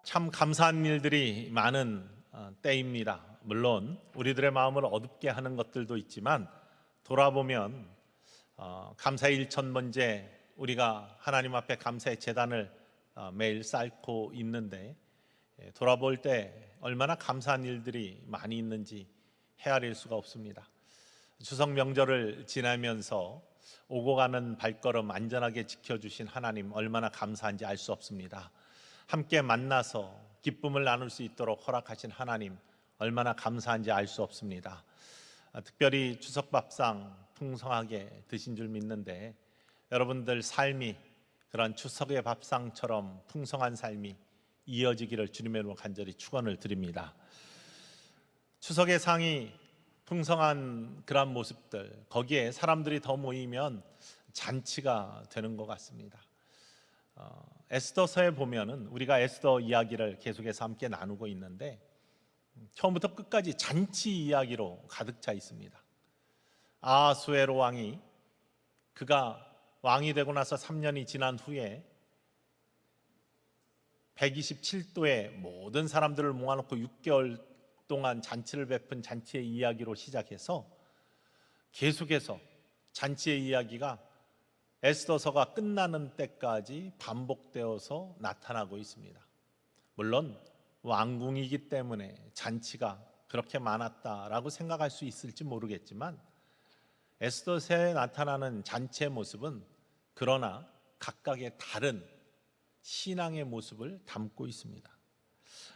참 감사한 일들이 많은 때입니다. 물론 우리들의 마음을 어둡게 하는 것들도 있지만 돌아보면 감사의 일천번째 우리가 하나님 앞에 감사의 제단을 매일 쌓고 있는데 돌아볼 때 얼마나 감사한 일들이 많이 있는지 헤아릴 수가 없습니다. 추석 명절을 지나면서 오고 가는 발걸음 안전하게 지켜주신 하나님 얼마나 감사한지 알 수 없습니다. 함께 만나서 기쁨을 나눌 수 있도록 허락하신 하나님 얼마나 감사한지 알 수 없습니다. 특별히 추석 밥상 풍성하게 드신 줄 믿는데 여러분들 삶이 그런 추석의 밥상처럼 풍성한 삶이 이어지기를 주님의 이름으로 간절히 축원을 드립니다. 추석의 상이 풍성한 그런 모습들, 거기에 사람들이 더 모이면 잔치가 되는 것 같습니다. 에스더서에 보면은 우리가 에스더 이야기를 계속해서 함께 나누고 있는데 처음부터 끝까지 잔치 이야기로 가득 차 있습니다. 아하수에로 왕이 그가 왕이 되고 나서 3년이 지난 후에 127도의 모든 사람들을 모아놓고 6개월 동안 잔치를 베푼 잔치의 이야기로 시작해서 계속해서 잔치의 이야기가 에스더서가 끝나는 때까지 반복되어서 나타나고 있습니다. 물론 왕궁이기 때문에 잔치가 그렇게 많았다라고 생각할 수 있을지 모르겠지만 에스더서에 나타나는 잔치의 모습은 그러나 각각의 다른 신앙의 모습을 담고 있습니다.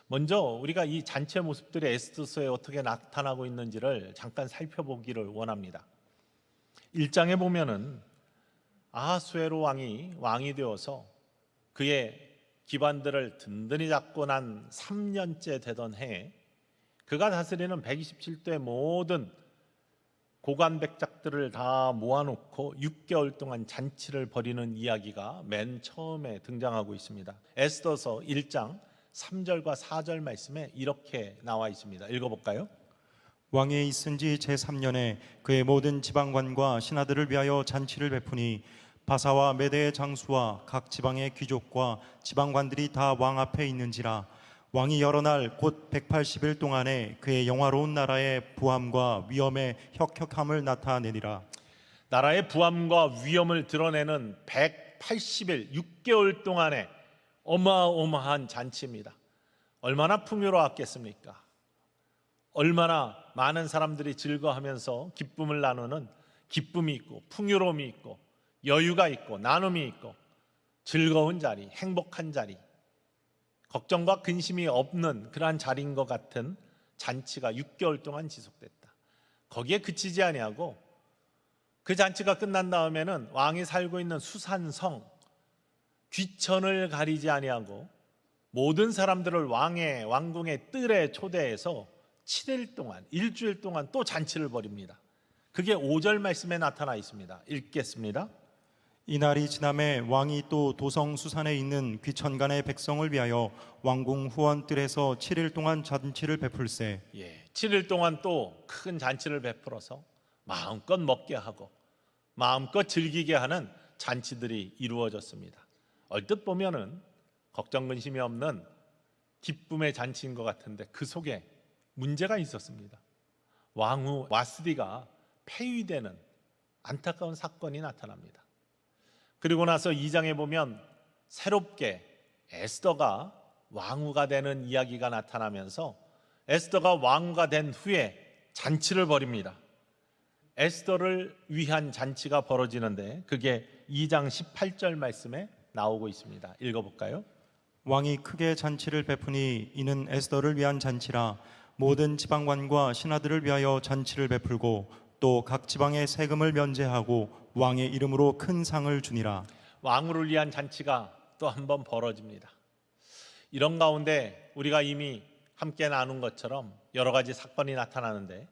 먼저 우리가 이 잔치의 모습들이 에스더서에 어떻게 나타나고 있는지를 잠깐 살펴보기를 원합니다. 1장에 보면은 아하수에로 왕이 되어서 그의 기반들을 든든히 잡고 난 3년째 되던 해에 그가 다스리는 127도의 모든 고관백작들을 다 모아놓고 6개월 동안 잔치를 벌이는 이야기가 맨 처음에 등장하고 있습니다. 에스더서 1장 3절과 4절 말씀에 이렇게 나와 있습니다. 읽어볼까요? 왕이 있은 지 제3년에 그의 모든 지방관과 신하들을 위하여 잔치를 베푸니 바사와 메대의 장수와 각 지방의 귀족과 지방관들이 다 왕 앞에 있는지라. 왕이 여러 날 곧 180일 동안에 그의 영화로운 나라의 부함과 위엄의 혁혁함을 나타내니라. 나라의 부함과 위엄을 드러내는 180일 6개월 동안의 어마어마한 잔치입니다. 얼마나 풍요로웠겠습니까? 얼마나 많은 사람들이 즐거워하면서 기쁨을 나누는 기쁨이 있고 풍요로움이 있고 여유가 있고 나눔이 있고 즐거운 자리, 행복한 자리, 걱정과 근심이 없는 그러한 자리인 것 같은 잔치가 6개월 동안 지속됐다. 거기에 그치지 아니하고 그 잔치가 끝난 다음에는 왕이 살고 있는 수산성 귀천을 가리지 아니하고 모든 사람들을 왕궁의 뜰에 초대해서 7일 동안 일주일 동안 또 잔치를 벌입니다. 그게 5절 말씀에 나타나 있습니다. 읽겠습니다. 이날이 지남에 왕이 또 도성 수산에 있는 귀천간의 백성을 위하여 왕궁 후원뜰에서 7일 동안 잔치를 베풀세. 7일 동안 또 큰 잔치를 베풀어서 마음껏 먹게 하고 마음껏 즐기게 하는 잔치들이 이루어졌습니다. 얼뜻 보면은 걱정 근심이 없는 기쁨의 잔치인 것 같은데 그 속에 문제가 있었습니다. 왕후 와스디가 폐위되는 안타까운 사건이 나타납니다. 그리고 나서 2장에 보면 새롭게 에스더가 왕후가 되는 이야기가 나타나면서 에스더가 왕후가 된 후에 잔치를 벌입니다. 에스더를 위한 잔치가 벌어지는데 그게 2장 18절 말씀에 나오고 있습니다. 읽어볼까요? 왕이 크게 잔치를 베푸니 이는 에스더를 위한 잔치라. 모든 지방관과 신하들을 위하여 잔치를 베풀고 또 각 지방의 세금을 면제하고 왕의 이름으로 큰 상을 주니라. 왕후를 위한 잔치가 또 한 번 벌어집니다. 이런 가운데 우리가 이미 함께 나눈 것처럼 여러 가지 사건이 나타나는데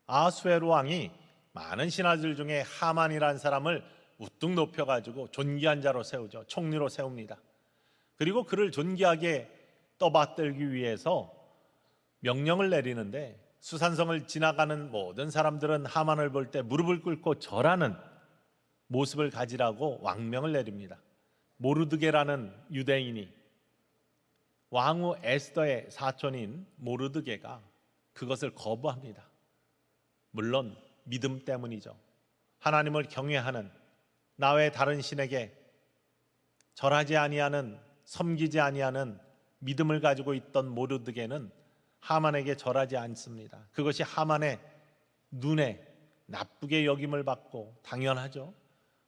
아하수에로 왕이 많은 신하들 중에 하만이라는 사람을 우뚝 높여가지고 존귀한 자로 세우죠. 총리로 세웁니다. 그리고 그를 존귀하게 떠받들기 위해서 명령을 내리는데 수산성을 지나가는 모든 사람들은 하만을 볼 때 무릎을 꿇고 절하는 모습을 가지라고 왕명을 내립니다. 모르드게라는 유대인이 왕후 에스더의 사촌인 모르드게가 그것을 거부합니다. 물론 믿음 때문이죠. 하나님을 경외하는, 나 외 다른 신에게 절하지 아니하는, 섬기지 아니하는 믿음을 가지고 있던 모르드게는 하만에게 절하지 않습니다. 그것이 하만의 눈에 나쁘게 여김을 받고 당연하죠.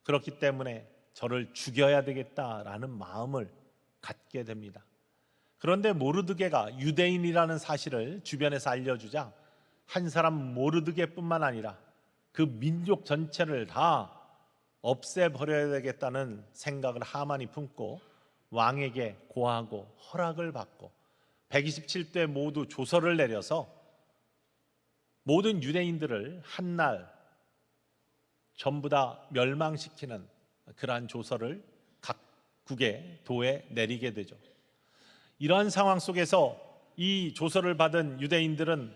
그렇기 때문에 저를 죽여야 되겠다라는 마음을 갖게 됩니다. 그런데 모르드게가 유대인이라는 사실을 주변에서 알려주자 한 사람 모르드게뿐만 아니라 그 민족 전체를 다 없애버려야 되겠다는 생각을 하만이 품고 왕에게 고하고 허락을 받고 127대 모두 조서를 내려서 모든 유대인들을 한날 전부 다 멸망시키는 그러한 조서를 각국의 도에 내리게 되죠. 이러한 상황 속에서 이 조서를 받은 유대인들은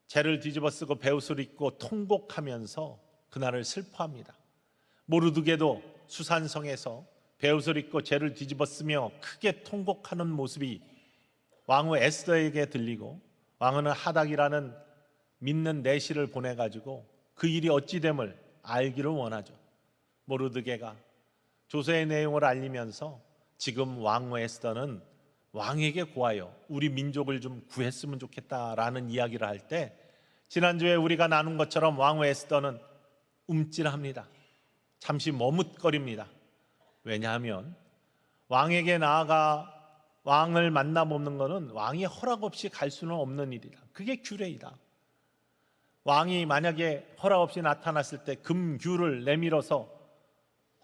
죄를 뒤집어쓰고 베옷을 입고 통곡하면서 그날을 슬퍼합니다. 모르드게도 수산성에서 베옷을 입고 죄를 뒤집어쓰며 크게 통곡하는 모습이 왕후 에스더에게 들리고 왕후는 하닥이라는 믿는 내시를 보내가지고 그 일이 어찌 됨을 알기를 원하죠. 모르드게가 조서의 내용을 알리면서 지금 왕후 에스더는 왕에게 고하여 우리 민족을 좀 구했으면 좋겠다라는 이야기를 할 때 지난주에 우리가 나눈 것처럼 왕후 에스더는 움찔합니다. 잠시 머뭇거립니다. 왜냐하면 왕에게 나아가 왕을 만나보는 것은 왕이 허락 없이 갈 수는 없는 일이다. 그게 규례이다. 왕이 만약에 허락 없이 나타났을 때 금규를 내밀어서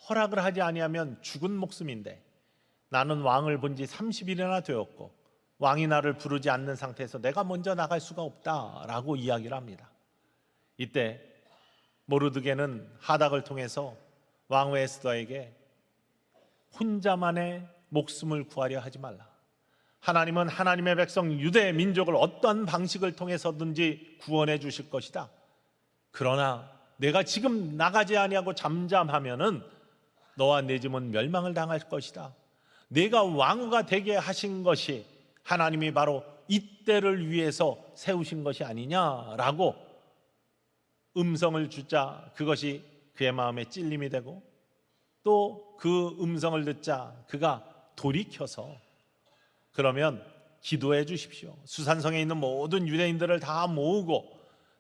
허락을 하지 아니하면 죽은 목숨인데 나는 왕을 본 지 30일이나 되었고 왕이 나를 부르지 않는 상태에서 내가 먼저 나갈 수가 없다라고 이야기를 합니다. 이때 모르드게는 하닥을 통해서 왕후 에스더에게 혼자만의 목숨을 구하려 하지 말라. 하나님은 하나님의 백성 유대 민족을 어떠한 방식을 통해서든지 구원해 주실 것이다. 그러나 내가 지금 나가지 아니하고 잠잠하면은 너와 내 집은 멸망을 당할 것이다. 내가 왕후가 되게 하신 것이 하나님이 바로 이때를 위해서 세우신 것이 아니냐라고 음성을 주자 그것이 그의 마음에 찔림이 되고 또 그 음성을 듣자 그가 돌이켜서 그러면 기도해 주십시오. 수산성에 있는 모든 유대인들을 다 모으고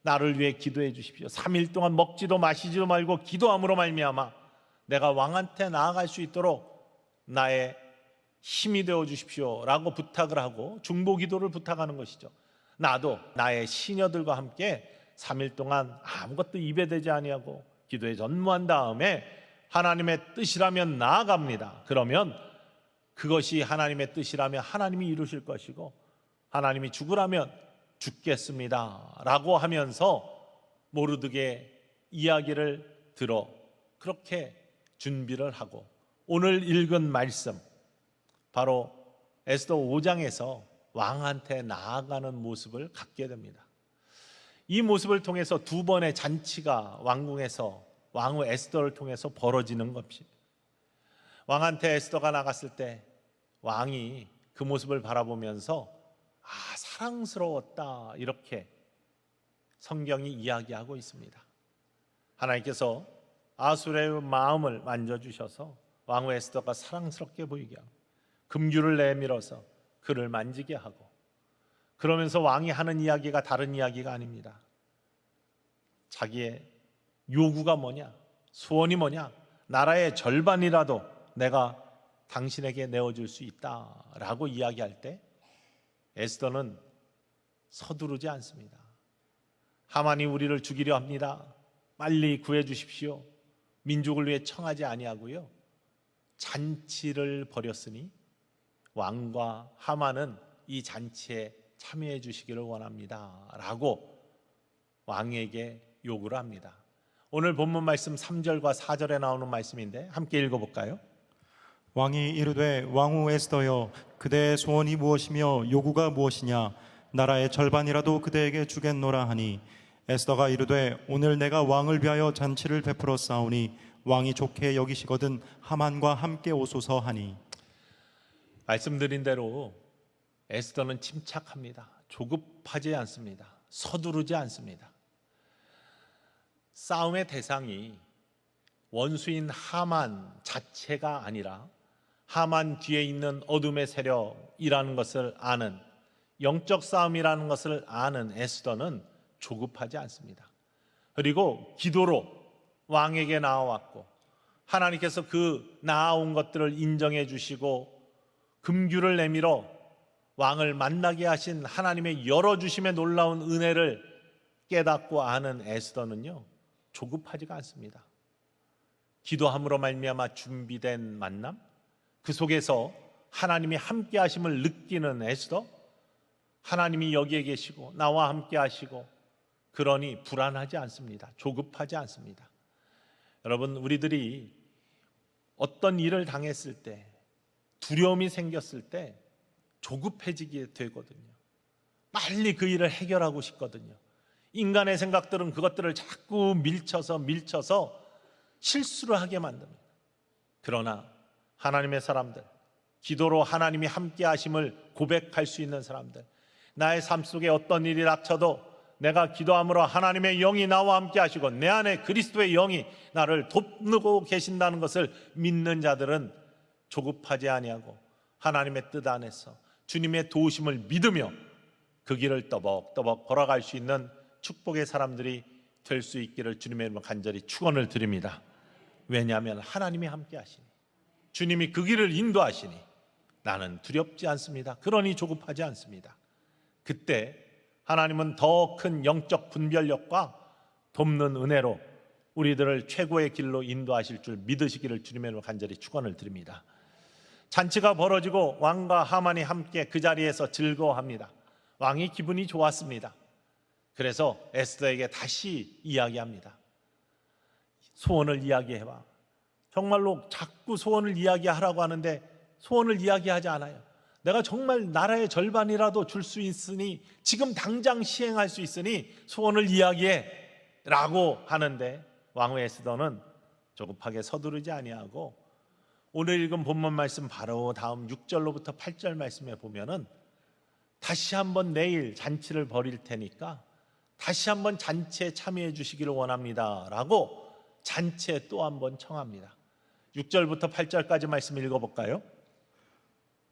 나를 위해 기도해 주십시오. 3일 동안 먹지도 마시지도 말고 기도함으로 말미암아 내가 왕한테 나아갈 수 있도록 나의 힘이 되어 주십시오 라고 부탁을 하고 중보 기도를 부탁하는 것이죠. 나도 나의 시녀들과 함께 3일 동안 아무것도 입에 대지 아니하고 기도에 전무한 다음에 하나님의 뜻이라면 나아갑니다. 그러면 그것이 하나님의 뜻이라면 하나님이 이루실 것이고 하나님이 죽으라면 죽겠습니다 라고 하면서 모르드게 이야기를 들어 그렇게 준비를 하고 오늘 읽은 말씀 바로 에스더 5장에서 왕한테 나아가는 모습을 갖게 됩니다. 이 모습을 통해서 두 번의 잔치가 왕궁에서 왕후 에스더를 통해서 벌어지는 것이 왕한테 에스더가 나갔을 때 왕이 그 모습을 바라보면서 사랑스러웠다 이렇게 성경이 이야기하고 있습니다. 하나님께서 아수르의 마음을 만져주셔서 왕후 에스더가 사랑스럽게 보이게 하고 금규를 내밀어서 그를 만지게 하고 그러면서 왕이 하는 이야기가 다른 이야기가 아닙니다. 자기의 요구가 뭐냐? 소원이 뭐냐? 나라의 절반이라도 내가 당신에게 내어줄 수 있다라고 이야기할 때 에스더는 서두르지 않습니다. 하만이 우리를 죽이려 합니다. 빨리 구해 주십시오. 민족을 위해 청하지 아니하고요. 잔치를 벌였으니 왕과 하만은 이 잔치에 참여해 주시기를 원합니다 라고 왕에게 요구를 합니다. 오늘 본문 말씀 3절과 4절에 나오는 말씀인데 함께 읽어볼까요? 왕이 이르되 왕후 에스더여 그대의 소원이 무엇이며 요구가 무엇이냐 나라의 절반이라도 그대에게 주겠노라 하니 에스더가 이르되 오늘 내가 왕을 위하여 잔치를 베풀어 싸우니 왕이 좋게 여기시거든 하만과 함께 오소서 하니 말씀드린 대로 에스더는 침착합니다. 조급하지 않습니다. 서두르지 않습니다. 싸움의 대상이 원수인 하만 자체가 아니라 하만 뒤에 있는 어둠의 세력이라는 것을 아는, 영적 싸움이라는 것을 아는 에스더는 조급하지 않습니다. 그리고 기도로 왕에게 나아왔고, 하나님께서 그 나아온 것들을 인정해 주시고 금규를 내밀어 왕을 만나게 하신 하나님의 열어주심의 놀라운 은혜를 깨닫고 아는 에스더는요, 조급하지가 않습니다. 기도함으로 말미암아 준비된 만남, 그 속에서 하나님이 함께 하심을 느끼는 에스더, 하나님이 여기에 계시고 나와 함께 하시고, 그러니 불안하지 않습니다. 조급하지 않습니다. 여러분, 우리들이 어떤 일을 당했을 때, 두려움이 생겼을 때 조급해지게 되거든요. 빨리 그 일을 해결하고 싶거든요. 인간의 생각들은 그것들을 자꾸 밀쳐서 실수를 하게 만듭니다. 그러나 하나님의 사람들, 기도로 하나님이 함께 하심을 고백할 수 있는 사람들, 나의 삶 속에 어떤 일이 닥쳐도 내가 기도함으로 하나님의 영이 나와 함께 하시고 내 안에 그리스도의 영이 나를 돕고 계신다는 것을 믿는 자들은 조급하지 아니하고 하나님의 뜻 안에서 주님의 도우심을 믿으며 그 길을 떠벅떠벅 걸어갈 수 있는 축복의 사람들이 될 수 있기를 주님의 이름으로 간절히 축원을 드립니다. 왜냐하면 하나님이 함께 하시니, 주님이 그 길을 인도하시니 나는 두렵지 않습니다. 그러니 조급하지 않습니다. 그때 하나님은 더 큰 영적 분별력과 돕는 은혜로 우리들을 최고의 길로 인도하실 줄 믿으시기를 주님의 이름으로 간절히 축원을 드립니다. 잔치가 벌어지고 왕과 하만이 함께 그 자리에서 즐거워합니다. 왕이 기분이 좋았습니다. 그래서 에스더에게 다시 이야기합니다. 소원을 이야기해봐. 정말로 자꾸 소원을 이야기하라고 하는데 소원을 이야기하지 않아요. 내가 정말 나라의 절반이라도 줄 수 있으니, 지금 당장 시행할 수 있으니 소원을 이야기해 라고 하는데, 왕후 에스더는 조급하게 서두르지 아니하고 오늘 읽은 본문 말씀 바로 다음 6절로부터 8절 말씀에 보면은 다시 한번 내일 잔치를 벌일 테니까 다시 한번 잔치에 참여해 주시기를 원합니다 라고 잔치에 또 한번 청합니다. 6절부터 8절까지 말씀 읽어볼까요?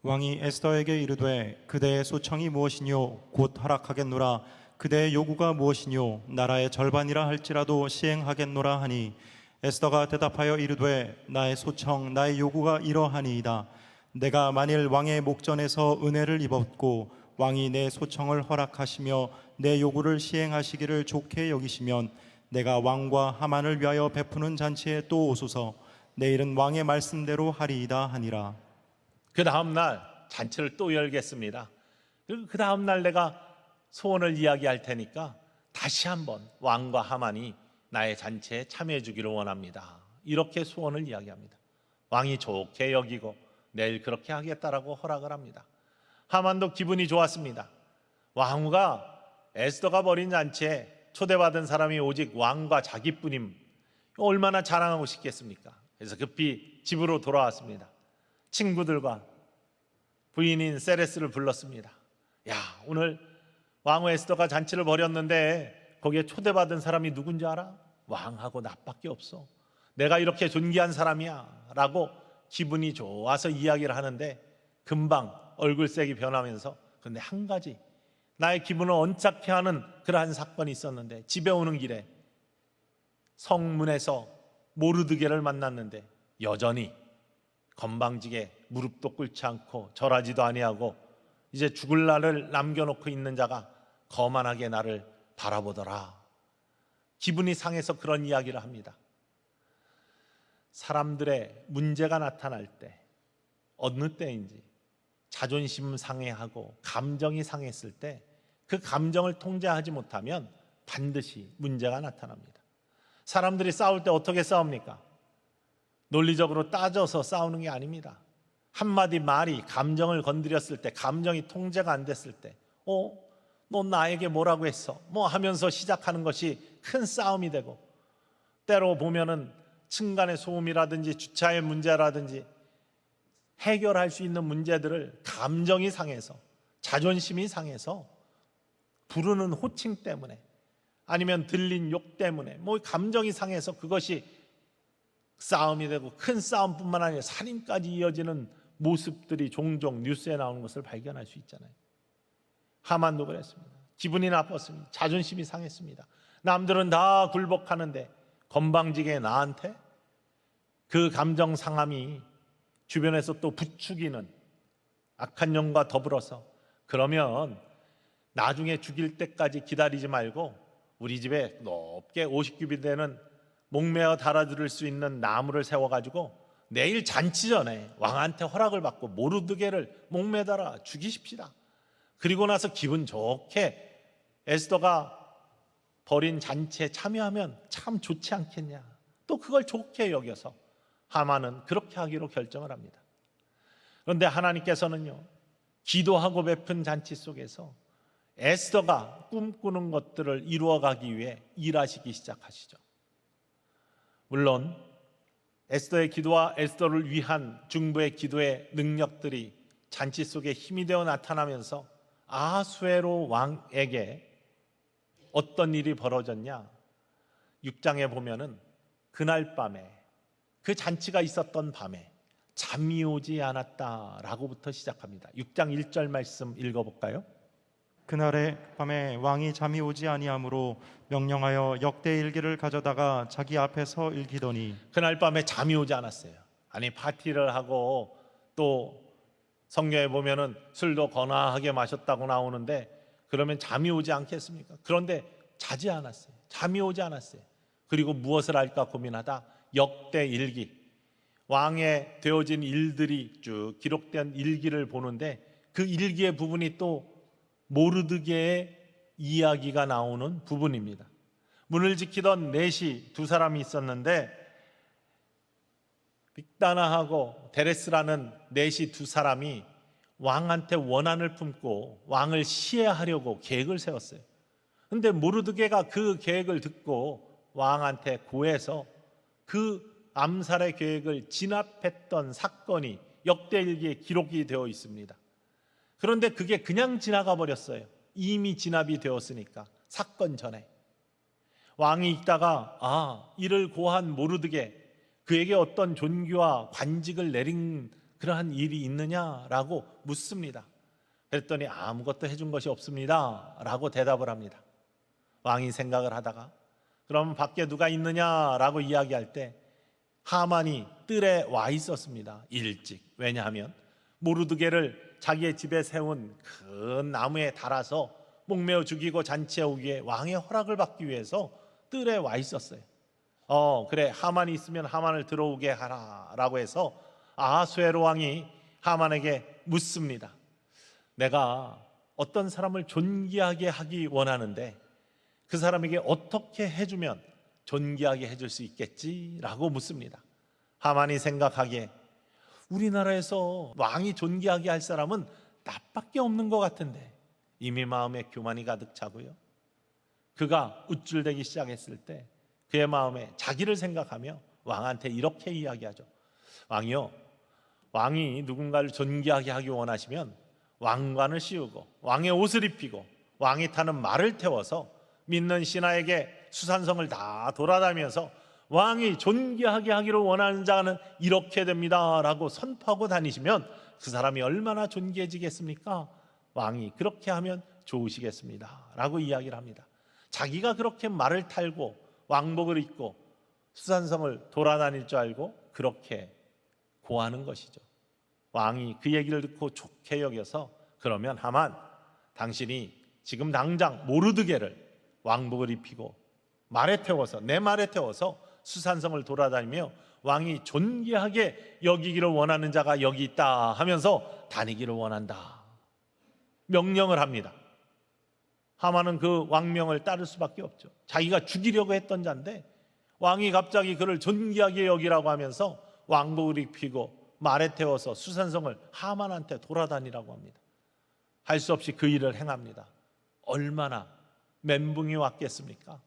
왕이 에스더에게 이르되 그대의 소청이 무엇이뇨? 곧 허락하겠노라. 그대의 요구가 무엇이뇨? 나라의 절반이라 할지라도 시행하겠노라 하니, 에스더가 대답하여 이르되 나의 소청 나의 요구가 이러하니이다. 내가 만일 왕의 목전에서 은혜를 입었고 왕이 내 소청을 허락하시며 내 요구를 시행하시기를 좋게 여기시면 내가 왕과 하만을 위하여 베푸는 잔치에 또 오소서. 내일은 왕의 말씀대로 하리이다 하니라. 그 다음 날 잔치를 또 열겠습니다. 그리고 그 다음 날 내가 소원을 이야기할 테니까 다시 한번 왕과 하만이 나의 잔치에 참여해 주기를 원합니다. 이렇게 소원을 이야기합니다. 왕이 좋게 여기고 내일 그렇게 하겠다라고 허락을 합니다. 하만도 기분이 좋았습니다. 왕후가 에스더가 벌인 잔치에 초대받은 사람이 오직 왕과 자기뿐임, 얼마나 자랑하고 싶겠습니까? 그래서 급히 집으로 돌아왔습니다. 친구들과 부인인 세레스를 불렀습니다. 야, 오늘 왕후 에스더가 잔치를 벌였는데 거기에 초대받은 사람이 누군지 알아? 왕하고 나밖에 없어. 내가 이렇게 존귀한 사람이야 라고 기분이 좋아서 이야기를 하는데 금방 얼굴색이 변하면서, 근데 한 가지 나의 기분을 언짢게 하는 그러한 사건이 있었는데, 집에 오는 길에 성문에서 모르드게를 만났는데 여전히 건방지게 무릎도 꿇지 않고 절하지도 아니하고 이제 죽을 날을 남겨놓고 있는 자가 거만하게 나를 바라보더라. 기분이 상해서 그런 이야기를 합니다. 사람들의 문제가 나타날 때, 어느 때인지 자존심 상해하고 감정이 상했을 때 그 감정을 통제하지 못하면 반드시 문제가 나타납니다. 사람들이 싸울 때 어떻게 싸웁니까? 논리적으로 따져서 싸우는 게 아닙니다. 한마디 말이 감정을 건드렸을 때, 감정이 통제가 안 됐을 때, 너 나에게 뭐라고 했어? 뭐 하면서 시작하는 것이 큰 싸움이 되고, 때로 보면은 층간의 소음이라든지 주차의 문제라든지 해결할 수 있는 문제들을 감정이 상해서, 자존심이 상해서 부르는 호칭 때문에, 아니면 들린 욕 때문에, 감정이 상해서 그것이 싸움이 되고 큰 싸움뿐만 아니라 살인까지 이어지는 모습들이 종종 뉴스에 나오는 것을 발견할 수 있잖아요. 하만도 그랬습니다. 기분이 나빴습니다. 자존심이 상했습니다. 남들은 다 굴복하는데 건방지게 나한테 그 감정 상함이 주변에서 또 부추기는 악한 영과 더불어서, 그러면 나중에 죽일 때까지 기다리지 말고 우리 집에 높게 50규빗 되는 목매어 달아들을 수 있는 나무를 세워가지고 내일 잔치 전에 왕한테 허락을 받고 모르드게를 목매달아 죽이십시다. 그리고 나서 기분 좋게 에스더가 벌인 잔치에 참여하면 참 좋지 않겠냐. 또 그걸 좋게 여겨서 하만은 그렇게 하기로 결정을 합니다. 그런데 하나님께서는요, 기도하고 베푼 잔치 속에서 에스더가 꿈꾸는 것들을 이루어가기 위해 일하시기 시작하시죠. 물론 에스더의 기도와 에스더를 위한 중보의 기도의 능력들이 잔치 속에 힘이 되어 나타나면서 아수에로 왕에게 어떤 일이 벌어졌냐, 6장에 보면은 그날 밤에, 그 잔치가 있었던 밤에 잠이 오지 않았다라고부터 시작합니다. 6장 1절 말씀 읽어볼까요? 그날의 밤에 왕이 잠이 오지 아니하므로 명령하여 역대 일기를 가져다가 자기 앞에서 읽히더니, 그날 밤에 잠이 오지 않았어요. 아니, 파티를 하고 또 성경에 보면은 술도 거나하게 마셨다고 나오는데 그러면 잠이 오지 않겠습니까? 그런데 자지 않았어요. 잠이 오지 않았어요. 그리고 무엇을 할까 고민하다 역대 일기, 왕에 되어진 일들이 쭉 기록된 일기를 보는데 그 일기의 부분이 또 모르드게의 이야기가 나오는 부분입니다. 문을 지키던 넷이 두 사람이 있었는데 빅다나하고 데레스라는 넷이 두 사람이 왕한테 원한을 품고 왕을 시해하려고 계획을 세웠어요. 그런데 모르드게가 그 계획을 듣고 왕한테 고해서 그 암살의 계획을 진압했던 사건이 역대일기에 기록이 되어 있습니다. 그런데 그게 그냥 지나가 버렸어요. 이미 진압이 되었으니까, 사건 전에. 왕이 있다가 이를 고한 모르드게, 그에게 어떤 존귀와 관직을 내린 그러한 일이 있느냐라고 묻습니다. 그랬더니 아무것도 해준 것이 없습니다 라고 대답을 합니다. 왕이 생각을 하다가 그럼 밖에 누가 있느냐라고 이야기할 때 하만이 뜰에 와 있었습니다. 일찍. 왜냐하면 모르드게를 자기의 집에 세운 큰 나무에 달아서 목매어 죽이고 잔치에 오기에 왕의 허락을 받기 위해서 뜰에 와 있었어요. 그래, 하만이 있으면 하만을 들어오게 하라 라고 해서 아하수에로 왕이 하만에게 묻습니다. 내가 어떤 사람을 존귀하게 하기 원하는데 그 사람에게 어떻게 해주면 존귀하게 해줄 수 있겠지라고 묻습니다. 하만이 생각하기에 우리나라에서 왕이 존귀하게 할 사람은 나밖에 없는 것 같은데, 이미 마음에 교만이 가득 차고요. 그가 우쭐대기 시작했을 때 그의 마음에 자기를 생각하며 왕한테 이렇게 이야기하죠. 왕이요, 왕이 누군가를 존귀하게 하기 원하시면 왕관을 씌우고 왕의 옷을 입히고 왕이 타는 말을 태워서 믿는 신하에게 수산성을 다 돌아다니면서 왕이 존귀하게 하기를 원하는 자는 이렇게 됩니다 라고 선포하고 다니시면 그 사람이 얼마나 존귀해지겠습니까? 왕이 그렇게 하면 좋으시겠습니다 라고 이야기를 합니다. 자기가 그렇게 말을 탈고 왕복을 입고 수산성을 돌아다닐 줄 알고 그렇게 고하는 것이죠. 왕이 그 얘기를 듣고 좋게 여겨서 그러면 하만, 당신이 지금 당장 모르드게를 왕복을 입히고 말에 태워서, 내 말에 태워서 수산성을 돌아다니며 왕이 존귀하게 여기기를 원하는 자가 여기 있다 하면서 다니기를 원한다, 명령을 합니다. 하만은 그 왕명을 따를 수밖에 없죠. 자기가 죽이려고 했던 자인데 왕이 갑자기 그를 존귀하게 여기라고 하면서 왕복을 입히고 말에 태워서 수산성을 하만한테 돌아다니라고 합니다. 할 수 없이 그 일을 행합니다. 얼마나 멘붕이 왔겠습니까?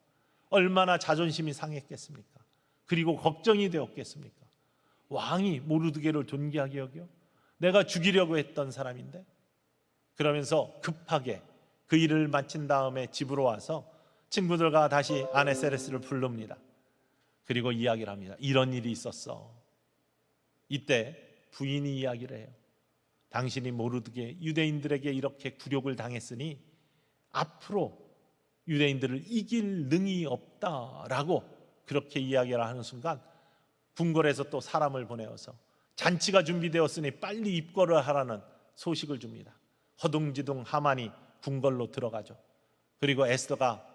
얼마나 자존심이 상했겠습니까? 그리고 걱정이 되었겠습니까? 왕이 모르드게를 존귀하게 여겨? 내가 죽이려고 했던 사람인데. 그러면서 급하게 그 일을 마친 다음에 집으로 와서 친구들과 다시 아내 세레스를 부릅니다. 그리고 이야기를 합니다. 이런 일이 있었어. 이때 부인이 이야기를 해요. 당신이 모르드게 유대인들에게 이렇게 굴욕을 당했으니 앞으로 유대인들을 이길 능이 없다라고 그렇게 이야기를 하는 순간 궁궐에서 또 사람을 보내어서 잔치가 준비되었으니 빨리 입거를 하라는 소식을 줍니다. 허둥지둥 하만이 궁궐로 들어가죠. 그리고 에스더가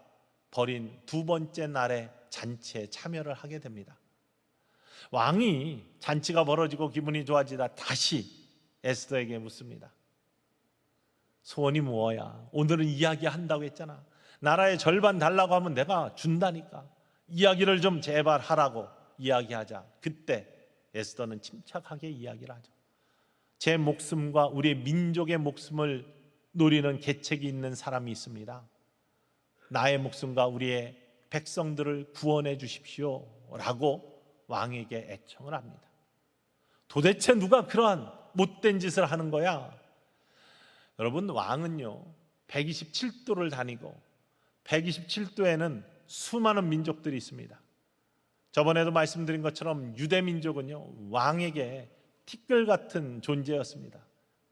벌인 두 번째 날에 잔치에 참여를 하게 됩니다. 왕이 잔치가 벌어지고 기분이 좋아지다 다시 에스더에게 묻습니다. 소원이 뭐야? 오늘은 이야기한다고 했잖아. 나라의 절반 달라고 하면 내가 준다니까. 이야기를 좀 제발 하라고 이야기하자. 그때 에스더는 침착하게 이야기를 하죠. 제 목숨과 우리 민족의 목숨을 노리는 계책이 있는 사람이 있습니다. 나의 목숨과 우리의 백성들을 구원해 주십시오 라고 왕에게 애청을 합니다. 도대체 누가 그러한 못된 짓을 하는 거야? 여러분, 왕은요 127도를 다니고 127도에는 수많은 민족들이 있습니다. 저번에도 말씀드린 것처럼 유대 민족은요 왕에게 티끌 같은 존재였습니다.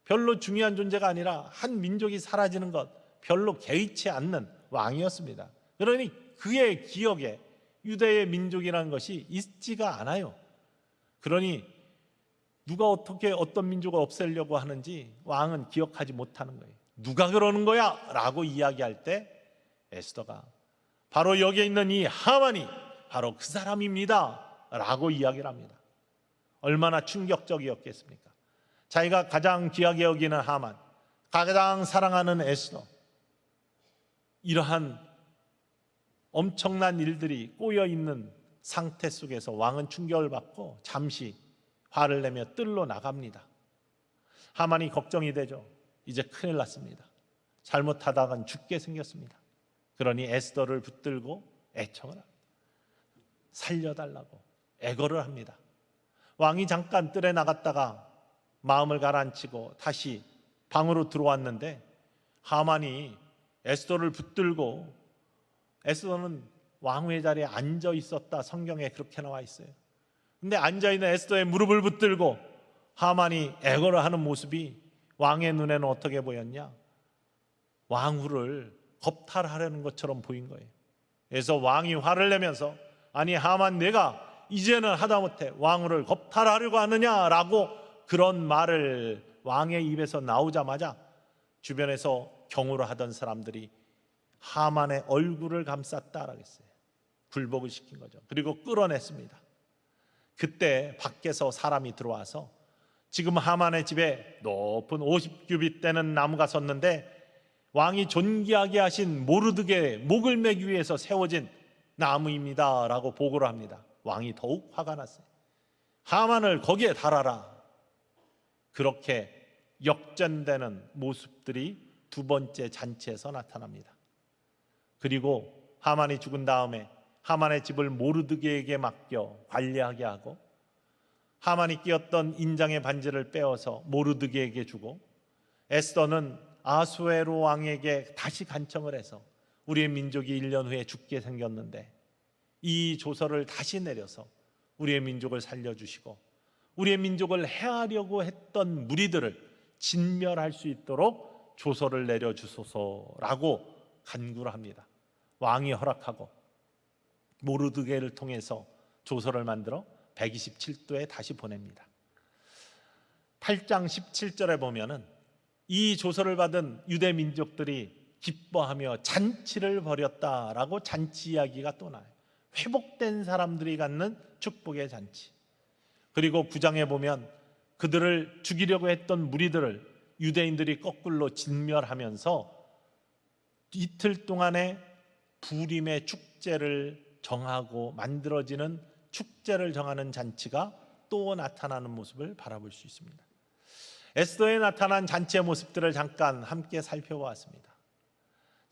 별로 중요한 존재가 아니라 한 민족이 사라지는 것 별로 개의치 않는 왕이었습니다. 그러니 그의 기억에 유대의 민족이라는 것이 있지가 않아요. 그러니 누가 어떻게 어떤 민족을 없애려고 하는지 왕은 기억하지 못하는 거예요. 누가 그러는 거야? 라고 이야기할 때 에스더가 바로 여기에 있는 이 하만이 바로 그 사람입니다 라고 이야기를 합니다. 얼마나 충격적이었겠습니까? 자기가 가장 귀하게 여기는 하만, 가장 사랑하는 에스더, 이러한 엄청난 일들이 꼬여있는 상태 속에서 왕은 충격을 받고 잠시 화를 내며 뜰로 나갑니다. 하만이 걱정이 되죠. 이제 큰일 났습니다. 잘못하다간 죽게 생겼습니다. 그러니 에스더를 붙들고 애청을 합니다. 살려달라고 애걸을 합니다. 왕이 잠깐 뜰에 나갔다가 마음을 가라앉히고 다시 방으로 들어왔는데 하만이 에스더를 붙들고, 에스더는 왕후의 자리에 앉아 있었다, 성경에 그렇게 나와 있어요. 근데 앉아있는 에스더의 무릎을 붙들고 하만이 애걸을 하는 모습이 왕의 눈에는 어떻게 보였냐? 왕후를 겁탈하려는 것처럼 보인 거예요. 그래서 왕이 화를 내면서 아니 하만, 내가 이제는 하다못해 왕후를 겁탈하려고 하느냐라고 그런 말을 왕의 입에서 나오자마자 주변에서 경호를 하던 사람들이 하만의 얼굴을 감쌌다라고 했어요. 굴복을 시킨 거죠. 그리고 끌어냈습니다. 그때 밖에서 사람이 들어와서 지금 하만의 집에 높은 50규빗 되는 나무가 섰는데 왕이 존귀하게 하신 모르드게 목을 매기 위해서 세워진 나무입니다 라고 보고를 합니다. 왕이 더욱 화가 났어요. 하만을 거기에 달아라. 그렇게 역전되는 모습들이 두 번째 잔치에서 나타납니다. 그리고 하만이 죽은 다음에 하만의 집을 모르드게에게 맡겨 관리하게 하고 하만이 끼었던 인장의 반지를 빼어서 모르드게에게 주고 에스더는 아수에로 왕에게 다시 간청을 해서 우리의 민족이 1년 후에 죽게 생겼는데 이 조서를 다시 내려서 우리의 민족을 살려주시고 우리의 민족을 해하려고 했던 무리들을 진멸할 수 있도록 조서를 내려주소서라고 간구를 합니다. 왕이 허락하고 모르드게를 통해서 조서를 만들어 127도에 다시 보냅니다. 8장 17절에 보면은 이 조서를 받은 유대 민족들이 기뻐하며 잔치를 벌였다라고 잔치 이야기가 또 나요. 회복된 사람들이 갖는 축복의 잔치. 그리고 9장에 보면 그들을 죽이려고 했던 무리들을 유대인들이 거꾸로 진멸하면서 이틀 동안의 부림의 축제를 정하고 만들어지는 축제를 정하는 잔치가 또 나타나는 모습을 바라볼 수 있습니다. 에스더에 나타난 잔치의 모습들을 잠깐 함께 살펴보았습니다.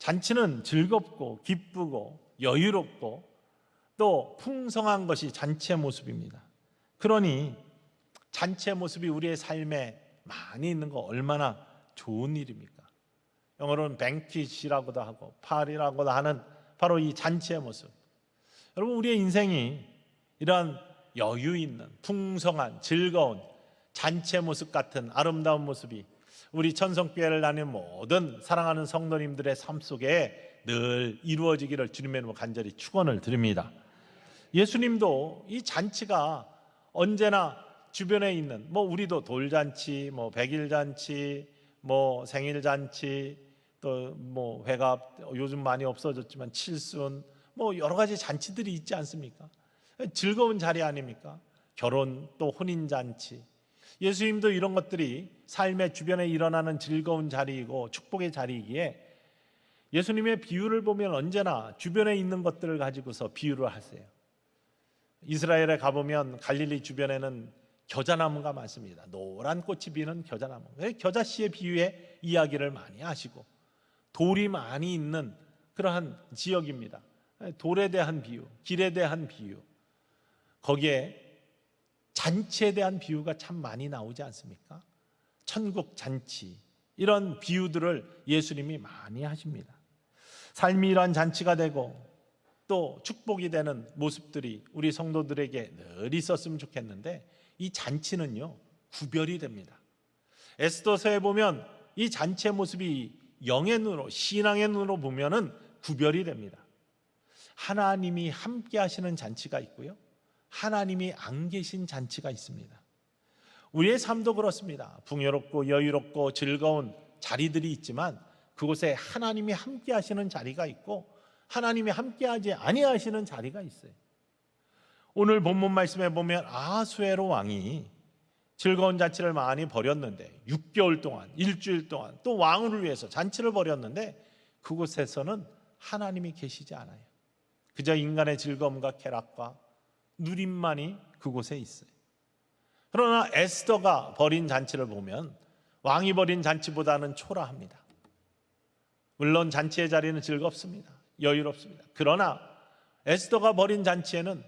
잔치는 즐겁고 기쁘고 여유롭고 또 풍성한 것이 잔치의 모습입니다. 그러니 잔치의 모습이 우리의 삶에 많이 있는 거 얼마나 좋은 일입니까? 영어로는 뱅퀴시라고도 하고 파리라고도 하는 바로 이 잔치의 모습. 여러분, 우리의 인생이 이러한 여유 있는 풍성한 즐거운 잔치의 모습 같은 아름다운 모습이 우리 천성교회를 다니는 모든 사랑하는 성도님들의 삶 속에 늘 이루어지기를 주님의 이름으로 간절히 축원을 드립니다. 예수님도 이 잔치가 언제나 주변에 있는 우리도 돌잔치, 백일잔치, 생일잔치, 또 회갑, 요즘 많이 없어졌지만 칠순, 여러 가지 잔치들이 있지 않습니까? 즐거운 자리 아닙니까? 결혼, 또 혼인잔치. 예수님도 이런 것들이 삶의 주변에 일어나는 즐거운 자리이고 축복의 자리이기에 예수님의 비유를 보면 언제나 주변에 있는 것들을 가지고서 비유를 하세요. 이스라엘에 가보면 갈릴리 주변에는 겨자나무가 많습니다. 노란 꽃이 피는 겨자나무. 겨자씨의 비유에 이야기를 많이 하시고 돌이 많이 있는 그러한 지역입니다. 돌에 대한 비유, 길에 대한 비유, 거기에 잔치에 대한 비유가 참 많이 나오지 않습니까? 천국 잔치, 이런 비유들을 예수님이 많이 하십니다. 삶이 이러한 잔치가 되고 또 축복이 되는 모습들이 우리 성도들에게 늘 있었으면 좋겠는데, 이 잔치는요 구별이 됩니다. 에스더서에 보면 이 잔치의 모습이 영의 눈으로, 신앙의 눈으로 보면은 구별이 됩니다. 하나님이 함께 하시는 잔치가 있고요, 하나님이 안 계신 잔치가 있습니다. 우리의 삶도 그렇습니다. 풍요롭고 여유롭고 즐거운 자리들이 있지만 그곳에 하나님이 함께 하시는 자리가 있고 하나님이 함께하지 아니하시는 자리가 있어요. 오늘 본문 말씀에 보면 아하수에로 왕이 즐거운 잔치를 많이 벌였는데 6개월 동안, 일주일 동안 또 왕을 위해서 잔치를 벌였는데 그곳에서는 하나님이 계시지 않아요. 그저 인간의 즐거움과 쾌락과 누림만이 그곳에 있어요. 그러나 에스더가 벌인 잔치를 보면 왕이 벌인 잔치보다는 초라합니다. 물론 잔치의 자리는 즐겁습니다. 여유롭습니다. 그러나 에스더가 벌인 잔치에는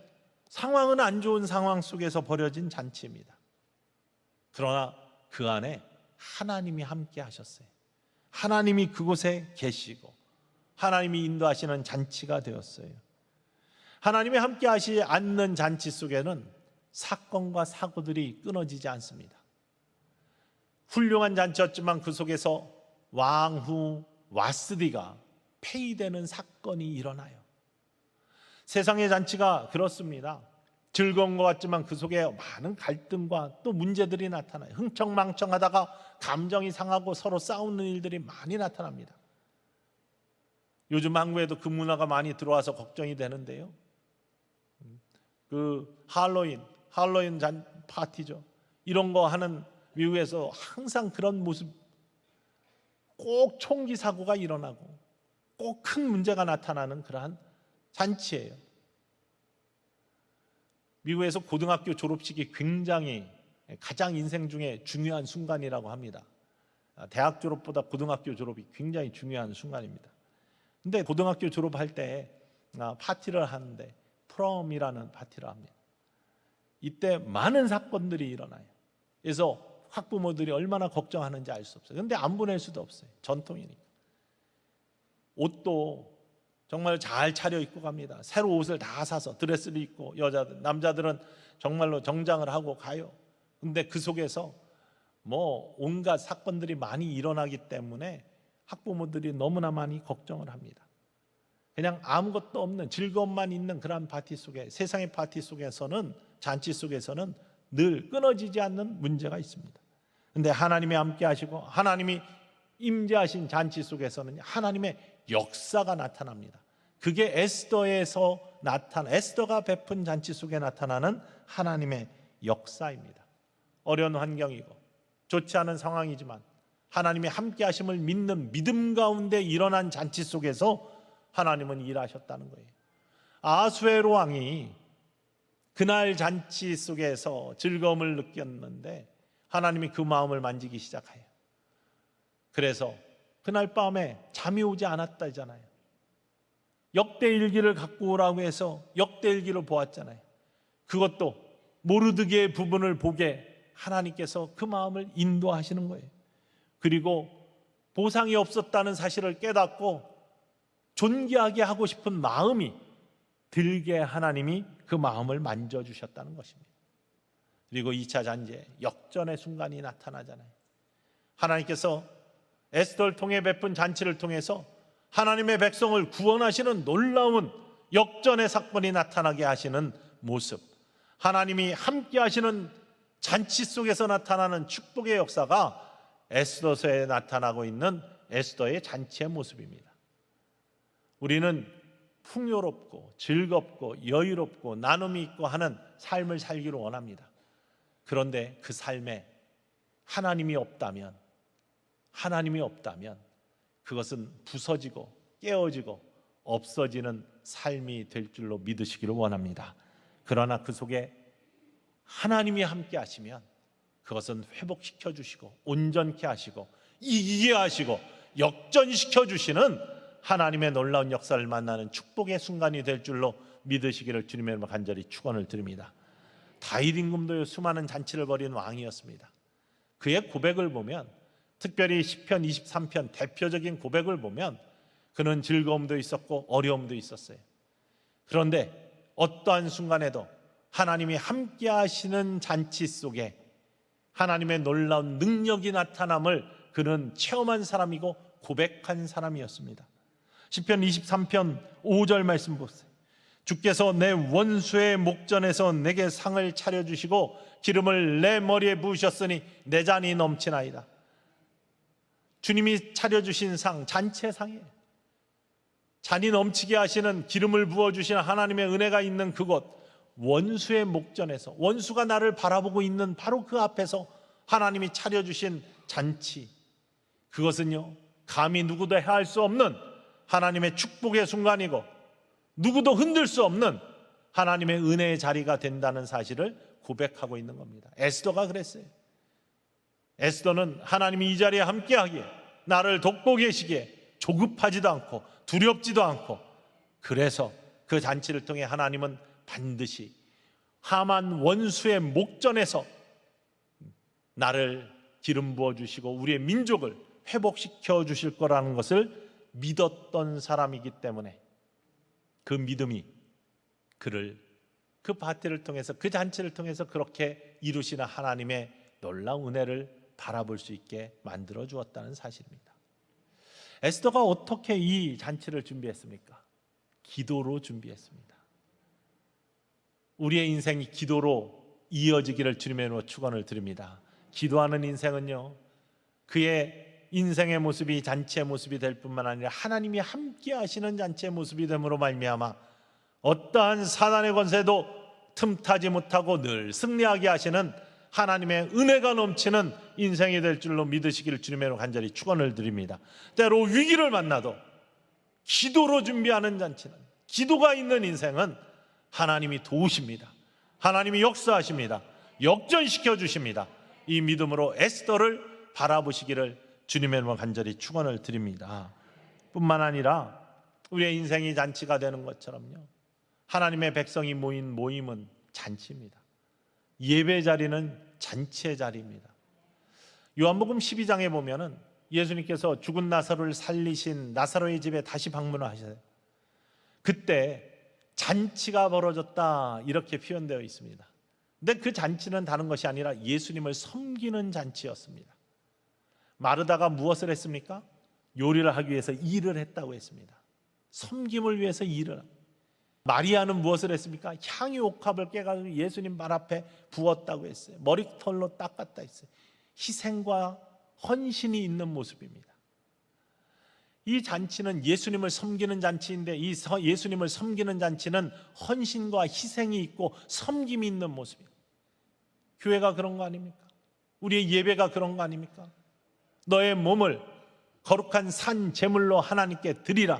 상황은 안 좋은 상황 속에서 벌어진 잔치입니다. 그러나 그 안에 하나님이 함께 하셨어요. 하나님이 그곳에 계시고 하나님이 인도하시는 잔치가 되었어요. 하나님이 함께 하시지 않는 잔치 속에는 사건과 사고들이 끊어지지 않습니다. 훌륭한 잔치였지만 그 속에서 왕후 와스디가 폐위되는 사건이 일어나요. 세상의 잔치가 그렇습니다. 즐거운 것 같지만 그 속에 많은 갈등과 또 문제들이 나타나요. 흥청망청하다가 감정이 상하고 서로 싸우는 일들이 많이 나타납니다. 요즘 한국에도 그 문화가 많이 들어와서 걱정이 되는데요, 그 할로윈 파티죠. 이런 거 하는 미국에서 항상 그런 모습, 꼭 총기 사고가 일어나고 꼭 큰 문제가 나타나는 그러한 잔치예요. 미국에서 고등학교 졸업식이 굉장히 가장 인생 중에 중요한 순간이라고 합니다. 대학 졸업보다 고등학교 졸업이 굉장히 중요한 순간입니다. 근데 고등학교 졸업할 때 파티를 하는데 프롬이라는 파티를 합니다. 이때 많은 사건들이 일어나요. 그래서 학부모들이 얼마나 걱정하는지 알 수 없어요. 근데 안 보낼 수도 없어요. 전통이니까. 옷도 정말 잘 차려입고 갑니다. 새로 옷을 다 사서 드레스를 입고, 여자들, 남자들은 정말로 정장을 하고 가요. 근데 그 속에서 온갖 사건들이 많이 일어나기 때문에 학부모들이 너무나 많이 걱정을 합니다. 그냥 아무것도 없는 즐거움만 있는 그런 파티 속에, 세상의 파티 속에서는, 잔치 속에서는 늘 끊어지지 않는 문제가 있습니다. 근데 하나님이 함께 하시고 하나님이 임재하신 잔치 속에서는 하나님의 역사가 나타납니다. 그게 에스더가 베푼 잔치 속에 나타나는 하나님의 역사입니다. 어려운 환경이고 좋지 않은 상황이지만 하나님의 함께 하심을 믿는 믿음 가운데 일어난 잔치 속에서 하나님은 일하셨다는 거예요. 아하수에로 왕이 그날 잔치 속에서 즐거움을 느꼈는데 하나님이 그 마음을 만지기 시작해요. 그래서 그날 밤에 잠이 오지 않았다잖아요. 역대일기를 갖고 오라고 해서 역대일기를 보았잖아요. 그것도 모르드게의 부분을 보게 하나님께서 그 마음을 인도하시는 거예요. 그리고 보상이 없었다는 사실을 깨닫고 존귀하게 하고 싶은 마음이 들게 하나님이 그 마음을 만져주셨다는 것입니다. 그리고 2차 잔치에 역전의 순간이 나타나잖아요. 하나님께서 에스더를 통해 베푼 잔치를 통해서 하나님의 백성을 구원하시는 놀라운 역전의 사건이 나타나게 하시는 모습, 하나님이 함께 하시는 잔치 속에서 나타나는 축복의 역사가 에스더서에 나타나고 있는 에스더의 잔치의 모습입니다. 우리는 풍요롭고 즐겁고 여유롭고 나눔이 있고 하는 삶을 살기를 원합니다. 그런데 그 삶에 하나님이 없다면 그것은 부서지고 깨어지고 없어지는 삶이 될 줄로 믿으시기를 원합니다. 그러나 그 속에 하나님이 함께 하시면 그것은 회복시켜 주시고 온전케 하시고 이기게 하시고 역전시켜 주시는 하나님의 놀라운 역사를 만나는 축복의 순간이 될 줄로 믿으시기를 주님의 이름으로 간절히 축원을 드립니다. 다윗 임금도 수많은 잔치를 벌인 왕이었습니다. 그의 고백을 보면, 특별히 시편 23편 대표적인 고백을 보면 그는 즐거움도 있었고 어려움도 있었어요. 그런데 어떠한 순간에도 하나님이 함께 하시는 잔치 속에 하나님의 놀라운 능력이 나타남을 그는 체험한 사람이고 고백한 사람이었습니다. 시편 23편 5절 말씀 보세요. 주께서 내 원수의 목전에서 내게 상을 차려주시고 기름을 내 머리에 부으셨으니 내 잔이 넘치나이다. 주님이 차려주신 상, 잔치의 상이에요. 잔이 넘치게 하시는 기름을 부어주시는 하나님의 은혜가 있는 그곳, 원수의 목전에서, 원수가 나를 바라보고 있는 바로 그 앞에서 하나님이 차려주신 잔치, 그것은요 감히 누구도 해할 수 없는 하나님의 축복의 순간이고 누구도 흔들 수 없는 하나님의 은혜의 자리가 된다는 사실을 고백하고 있는 겁니다. 에스더가 그랬어요. 에스더는 하나님이 이 자리에 함께하기에, 나를 돕고 계시기에 조급하지도 않고 두렵지도 않고, 그래서 그 잔치를 통해 하나님은 반드시 하만 원수의 목전에서 나를 기름 부어주시고 우리의 민족을 회복시켜 주실 거라는 것을 믿었던 사람이기 때문에 그 믿음이 그를 그 파티를 통해서, 그 잔치를 통해서 그렇게 이루시는 하나님의 놀라운 은혜를 바라볼 수 있게 만들어 주었다는 사실입니다. 에스더가 어떻게 이 잔치를 준비했습니까? 기도로 준비했습니다. 우리의 인생이 기도로 이어지기를 주님의 이름으로 축원을 드립니다. 기도하는 인생은요, 그의 인생의 모습이 잔치의 모습이 될 뿐만 아니라 하나님이 함께 하시는 잔치의 모습이 됨으로 말미암아 어떠한 사단의 권세도 틈타지 못하고 늘 승리하게 하시는 하나님의 은혜가 넘치는 인생이 될 줄로 믿으시기를 주님의 이름으로 간절히 축원을 드립니다. 때로 위기를 만나도 기도로 준비하는 잔치는, 기도가 있는 인생은 하나님이 도우십니다. 하나님이 역사하십니다. 역전시켜 주십니다. 이 믿음으로 에스더를 바라보시기를 주님의 이름으로 간절히 축원을 드립니다. 뿐만 아니라 우리의 인생이 잔치가 되는 것처럼요, 하나님의 백성이 모인 모임은 잔치입니다. 예배 자리는 잔치의 자리입니다. 요한복음 12장에 보면은 예수님께서 죽은 나사로를 살리신 나사로의 집에 다시 방문하셔요. 그때 잔치가 벌어졌다 이렇게 표현되어 있습니다. 근데 그 잔치는 다른 것이 아니라 예수님을 섬기는 잔치였습니다. 마르다가 무엇을 했습니까? 요리를 하기 위해서 일을 했다고 했습니다. 섬김을 위해서 일을. 마리아는 무엇을 했습니까? 향유 옥합을 깨가지고 예수님 발 앞에 부었다고 했어요. 머리털로 닦았다 했어요. 희생과 헌신이 있는 모습입니다. 이 잔치는 예수님을 섬기는 잔치인데, 이 예수님을 섬기는 잔치는 헌신과 희생이 있고 섬김이 있는 모습입니다. 교회가 그런 거 아닙니까? 우리의 예배가 그런 거 아닙니까? 너의 몸을 거룩한 산 제물로 하나님께 드리라.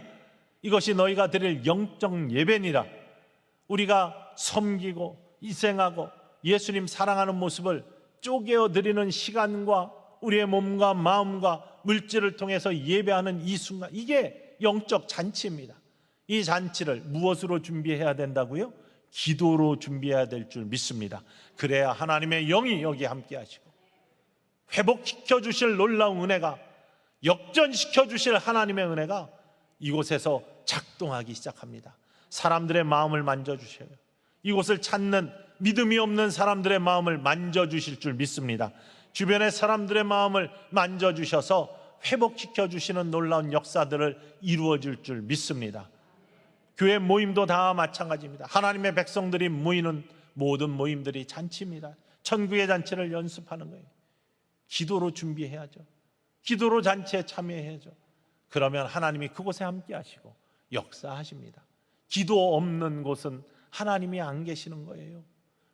이것이 너희가 드릴 영적 예배니라. 우리가 섬기고 희생하고 예수님 사랑하는 모습을 쪼개어 드리는 시간과 우리의 몸과 마음과 물질을 통해서 예배하는 이 순간, 이게 영적 잔치입니다. 이 잔치를 무엇으로 준비해야 된다고요? 기도로 준비해야 될 줄 믿습니다. 그래야 하나님의 영이 여기 함께 하시고 회복시켜 주실 놀라운 은혜가, 역전시켜 주실 하나님의 은혜가 이곳에서 작동하기 시작합니다. 사람들의 마음을 만져주셔요. 이곳을 찾는 믿음이 없는 사람들의 마음을 만져주실 줄 믿습니다. 주변의 사람들의 마음을 만져주셔서 회복시켜 주시는 놀라운 역사들을 이루어질 줄 믿습니다. 교회 모임도 다 마찬가지입니다. 하나님의 백성들이 모이는 모든 모임들이 잔치입니다. 천국의 잔치를 연습하는 거예요. 기도로 준비해야죠. 기도로 잔치에 참여해야죠. 그러면 하나님이 그곳에 함께 하시고 역사하십니다. 기도 없는 곳은 하나님이 안 계시는 거예요.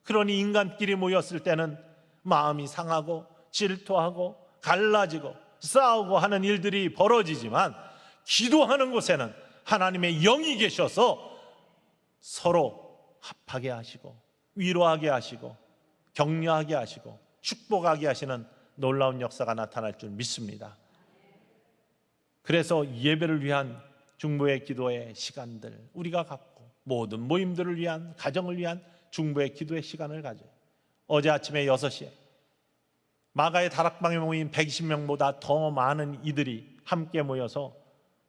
그러니 인간끼리 모였을 때는 마음이 상하고 질투하고 갈라지고 싸우고 하는 일들이 벌어지지만, 기도하는 곳에는 하나님의 영이 계셔서 서로 합하게 하시고 위로하게 하시고 격려하게 하시고 축복하게 하시는 놀라운 역사가 나타날 줄 믿습니다. 그래서 예배를 위한 중보의 기도의 시간들 우리가 갖고, 모든 모임들을 위한, 가정을 위한 중보의 기도의 시간을 가져요. 어제 아침에 6시에 마가의 다락방에 모인 120명보다 더 많은 이들이 함께 모여서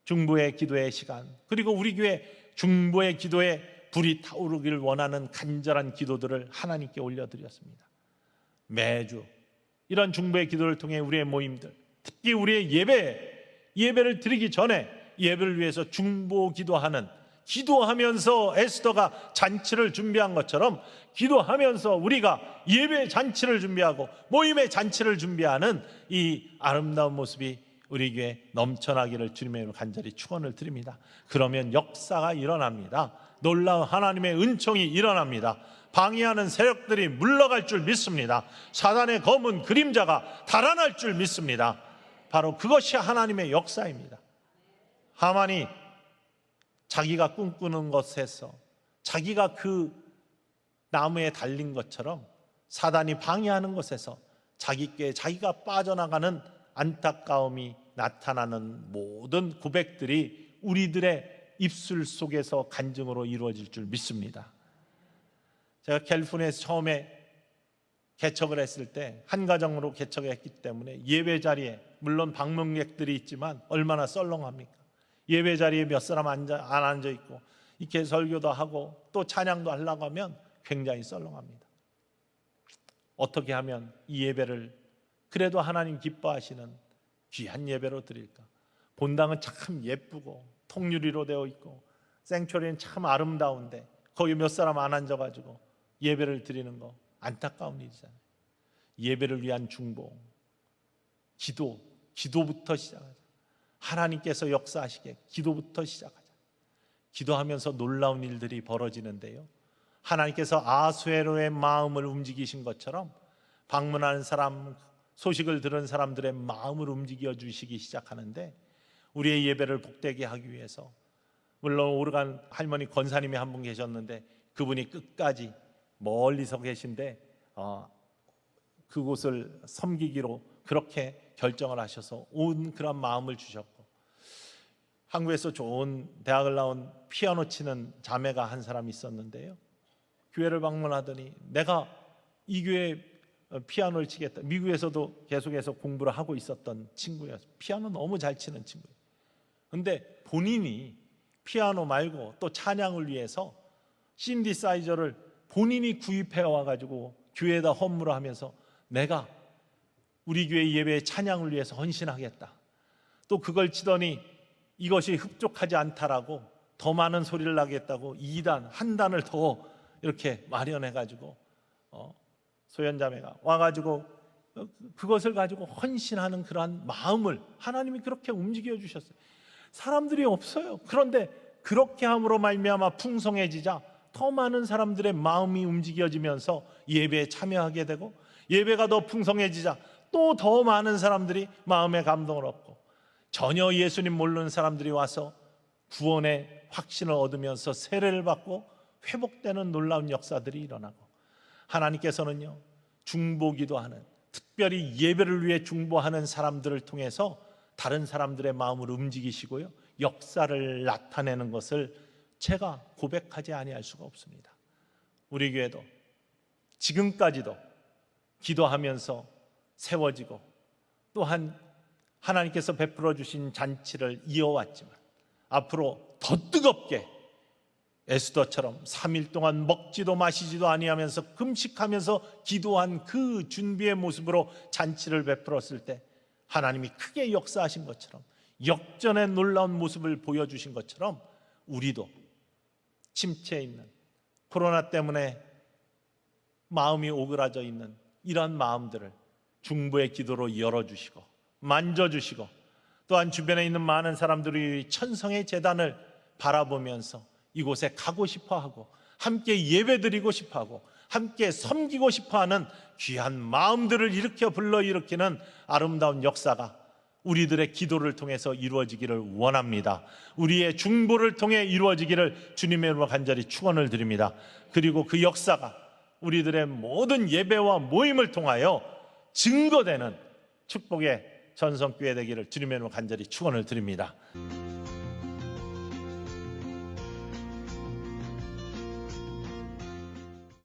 중보의 기도의 시간, 그리고 우리 교회 중보의 기도에 불이 타오르기를 원하는 간절한 기도들을 하나님께 올려드렸습니다. 매주 이런 중보의 기도를 통해 우리의 모임들, 특히 우리의 예배를 드리기 전에 예배를 위해서 중보 기도하는, 기도하면서 에스더가 잔치를 준비한 것처럼 기도하면서 우리가 예배 잔치를 준비하고 모임의 잔치를 준비하는 이 아름다운 모습이 우리 교회에 넘쳐나기를 주님의 이름으로 간절히 축원을 드립니다. 그러면 역사가 일어납니다. 놀라운 하나님의 은총이 일어납니다. 방해하는 세력들이 물러갈 줄 믿습니다. 사단의 검은 그림자가 달아날 줄 믿습니다. 바로 그것이 하나님의 역사입니다. 하만이 자기가 꿈꾸는 것에서 자기가 그 나무에 달린 것처럼 사단이 방해하는 것에서 자기가 빠져나가는 안타까움이 나타나는 모든 고백들이 우리들의 입술 속에서 간증으로 이루어질 줄 믿습니다. 제가 캘리포니아에서 처음에 개척을 했을 때 한 가정으로 개척했기 때문에 예배 자리에, 물론 방문객들이 있지만 얼마나 썰렁합니까? 예배 자리에 몇 사람 안 앉아 있고 이렇게 설교도 하고 또 찬양도 하려고 하면 굉장히 썰렁합니다. 어떻게 하면 이 예배를 그래도 하나님 기뻐하시는 귀한 예배로 드릴까? 본당은 참 예쁘고 통유리로 되어 있고 생초리는 참 아름다운데 거기 몇 사람 안 앉아가지고 예배를 드리는 거 안타까운 일이잖아요. 예배를 위한 중보, 기도부터 시작하자. 하나님께서 역사하시게 기도부터 시작하자. 기도하면서 놀라운 일들이 벌어지는데요, 하나님께서 아수에로의 마음을 움직이신 것처럼 방문하는 사람, 소식을 들은 사람들의 마음을 움직여 주시기 시작하는데, 우리의 예배를 복되게 하기 위해서, 물론 오르간 할머니 권사님이 한 분 계셨는데 그분이 끝까지 멀리서 계신데 그곳을 섬기기로 그렇게 결정을 하셔서 온 그런 마음을 주셨고, 한국에서 좋은 대학을 나온 피아노 치는 자매가 한 사람 있었는데요, 교회를 방문하더니 내가 이 교회 피아노를 치겠다. 미국에서도 계속해서 공부를 하고 있었던 친구였어요. 피아노 너무 잘 치는 친구예요. 근데 본인이 피아노 말고 또 찬양을 위해서 신디사이저를 본인이 구입해 와가지고 교회에다 헌물을 하면서 내가 우리 교회 예배의 찬양을 위해서 헌신하겠다. 또 그걸 치더니 이것이 흡족하지 않다라고 더 많은 소리를 나겠다고 2단, 한 단을 더 이렇게 마련해가지고 소연자매가 와가지고 그것을 가지고 헌신하는 그러한 마음을 하나님이 그렇게 움직여 주셨어요. 사람들이 없어요. 그런데 그렇게 함으로 말미암아 풍성해지자 더 많은 사람들의 마음이 움직여지면서 예배에 참여하게 되고, 예배가 더 풍성해지자 또 더 많은 사람들이 마음의 감동을 얻고, 전혀 예수님 모르는 사람들이 와서 구원의 확신을 얻으면서 세례를 받고 회복되는 놀라운 역사들이 일어나고, 하나님께서는요 중보기도 하는, 특별히 예배를 위해 중보하는 사람들을 통해서 다른 사람들의 마음을 움직이시고요 역사를 나타내는 것을 제가 고백하지 아니할 수가 없습니다. 우리 교회도 지금까지도 기도하면서 세워지고 또한 하나님께서 베풀어 주신 잔치를 이어왔지만 앞으로 더 뜨겁게 에스더처럼 3일 동안 먹지도 마시지도 아니하면서 금식하면서 기도한 그 준비의 모습으로 잔치를 베풀었을 때 하나님이 크게 역사하신 것처럼 역전의 놀라운 모습을 보여주신 것처럼 우리도 침체해 있는 코로나 때문에 마음이 오그라져 있는 이런 마음들을 중보의 기도로 열어주시고 만져주시고 또한 주변에 있는 많은 사람들이 천성의 제단을 바라보면서 이곳에 가고 싶어하고 함께 예배드리고 싶어하고 함께 섬기고 싶어하는 귀한 마음들을 일으켜 불러일으키는 아름다운 역사가 우리들의 기도를 통해서 이루어지기를 원합니다. 우리의 중보를 통해 이루어지기를 주님의 이름으로 간절히 축원을 드립니다. 그리고 그 역사가 우리들의 모든 예배와 모임을 통하여 증거되는 축복의 전성교회 되기를 주님의 이름으로 간절히 축원을 드립니다.